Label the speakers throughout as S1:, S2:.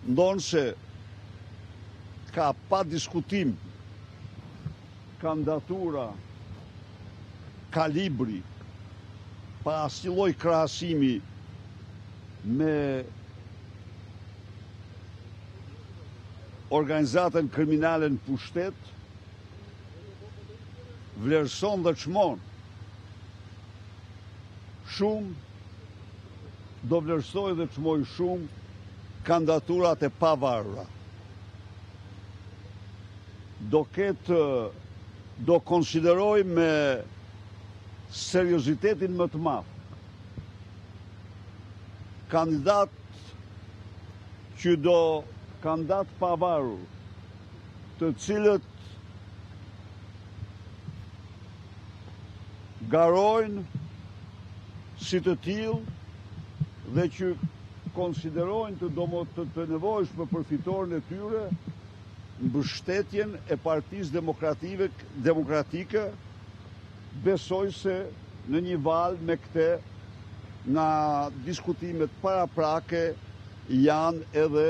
S1: ndonë se ka pa diskutim kandidatura kalibri pa asnjë lloj krahasimi me organizatën kriminale në pushtet, vlerëson dhe çmon shumë, do vlerësoj dhe çmoj shumë kandidaturat e pavarura. Do konsideroj me seriozitetin më të madh kandidat pavarur, të cilët garojnë si të tillë dhe që konsiderojnë të nevojshme për fitoren e tyre mbështetjen e Partisë Demokratike, besoj se në një valë me këte nga diskutimet paraprake janë edhe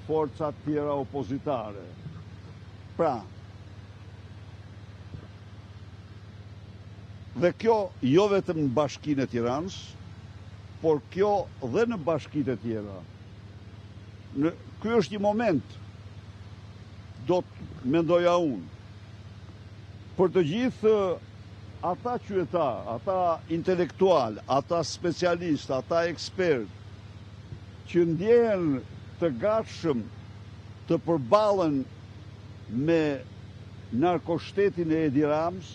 S1: forcat tjera opozitare. Pra, dhe kjo jo vetëm në Bashkinë e Tiranës, por kjo dhe në bashkitë e tjera. Ky është një moment, do të mendoja unë, për të gjithë ata qytetar, ata intelektual, ata specialist, ata ekspert, që ndjehen të gatshëm të përballen me narkoshtetin e Edi Ramës,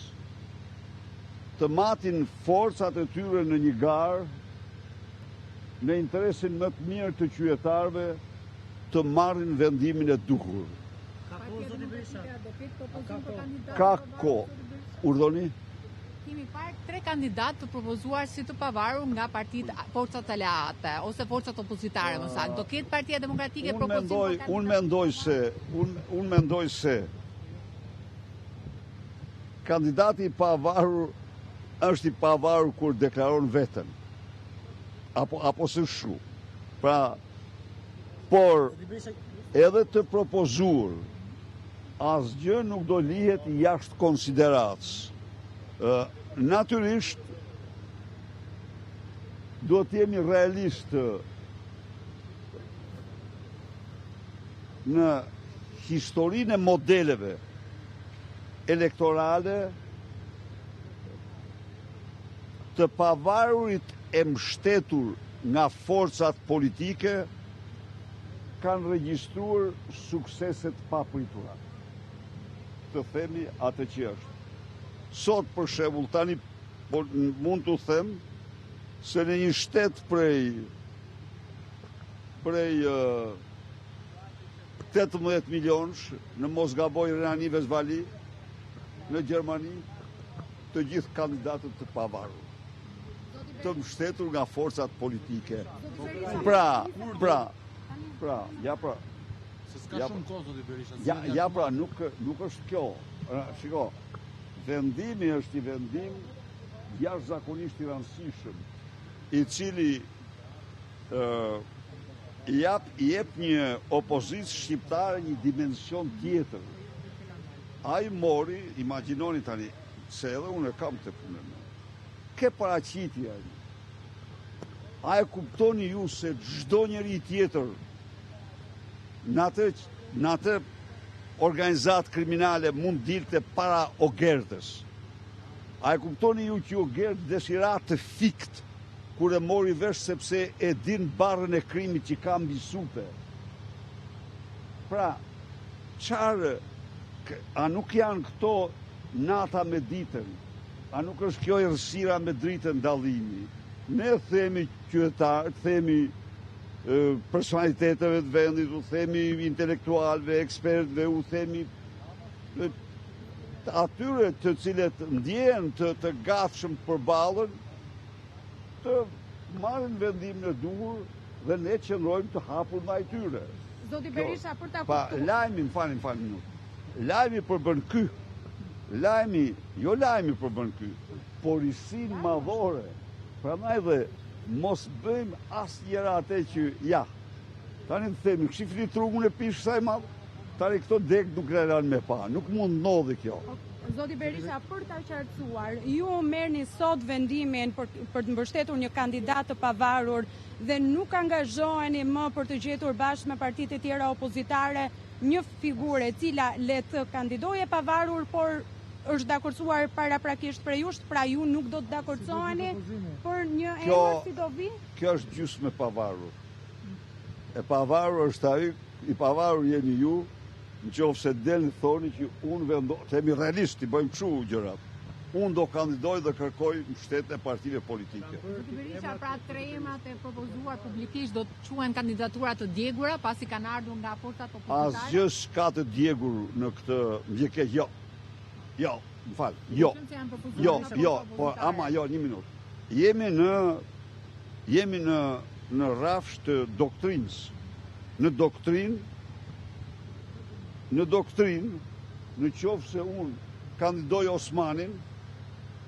S1: të matin forcat e tyre në një garë, në interesin më të mirë të qytetarëve, të marrin vendimin e duhur. Ka kohë. Urdhoni?
S2: Kemi parë 3 kandidatë të propozuar si të pavarur nga partitë forcat aleate ose forcat opozitare, më saktë. Do ketë Partia Demokratike propozim për kandidat?
S1: Unë mendoj se kandidati i pavarur është i pavarur kur deklaron veten. Apo së shu. Pra, por edhe të propozuar asgjë nuk do lihet jashtë konsideratës. Natyrisht duhet të jemi realist në historinë e modeleve elektorale të pavarurit e mbështetur nga forcat politike kanë regjistruar sukseset papritura. Të themi atë që është. Sot, për shembull, tani mund të them se në një shtet prej 18 milionësh, në mos gaboj Renani-Vestfali, në Gjermani, të gjithë kandidatët të pavarur, të mbështetur nga forcat politike. Nuk është kjo. Shiko, vendimi është i vendim jashtëzakonisht i rëndësishëm, i cili i jep një opozicë shqiptare një dimension tjetër. Ai mori, imagjinoni tani, se edhe unë e kam të punën. Ke paraqitja. A e kuptoni ju se çdo njeri tjetër në atë organizat kriminale mund dilte para Ogertës. A e kuptoni ju që Ogert dëshira të fikt kur e mori vesh sepse e din barrën e krimit që ka mbi supe. Pra, a nuk janë këto nata me ditën? A nuk është kjo errësira me dritën dallimi? Ne themi qytetarë, themi personaliteteve të vendit, u themi intelektualve, ekspertve, u themi atyre të cilët ndjehen të gatshëm përballën, të marrin vendimin e duhur dhe ne qëndrojmë të hapur ndaj tyre.
S2: Zoti Berisha, për ta kuptuar.
S1: Lajmi, më falni minut. Lajmi përbën ky. Jo lajmi përbën ky, por isinë madhore. Prandaj dhe mos bëjmë asnjëra atë që Tani të themi, shifri trugun e pish saj madhë, tani këto dek nuk relan me pa, nuk mund ndodhi kjo.
S3: Zoti Berisha, për ta qartësuar, ju merrni sot vendimin për të mbështetur një kandidat të pavarur dhe nuk angazhoheni më për të gjetur bashkë me partitë e tjera opozitare një figurë e cila le të kandidojë pavarur, por është dakordsuar paraprakisht për jush, pra ju nuk do të dakordsoheni për një emër si do vi?
S1: Kjo është gjysmë e pavarur. E pavarur është ai, i pavarur jeni ju, në qoftë se delni thoni që unë vendosë, të jemi realist, i bëjmë kështu gjërat. Unë do kandidoj dhe kërkoj mbështetjen e partive politike.
S2: Zoti Berisha, pra 3 emrat e propozuar publikisht do të quhen kandidatura të djegura, pasi kanë ardhur nga forcat opozitare?
S1: Asgjë s'ka të djegur në këtë mjekë, jo. Jo, më fal, jo. Jo, po ama jo, një minutë. Jemi në rrafsh të doktrinës. Në doktrinë, në qoftë se unë kandidoj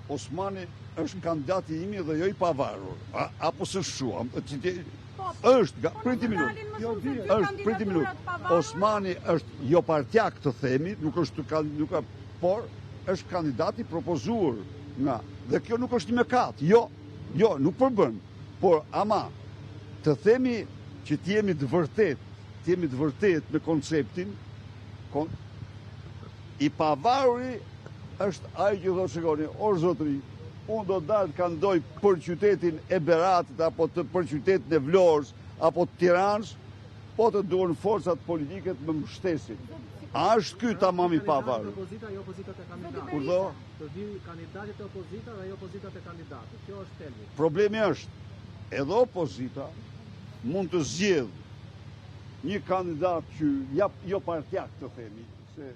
S1: Osmani është kandidati imi dhe jo i pavarur. Apo së shuam, është, priti minutë, Osmani është jo partjak të themi, nuk është por është kandidati propozuar nga, dhe kjo nuk është një mëkat, jo, nuk përbën, por ama, të themi që t'jemi të vërtet me konceptin, i pavaruri është ai që do të shikoni, o zotëri, unë do të dalë kandidoj për qytetin e Beratit, apo për qytetin e Vlorës, apo të Tiranës, po të duhen forcat politike të më mbështesin. A është ky tamam i pavarur? Kur do?
S4: Të vi kandidatit e opozita dhe jo opozitat e kandidatit. Kjo është thelbi.
S1: Problemi është, edhe opozita mund të zgjedhë një kandidat që jo partjak të themi,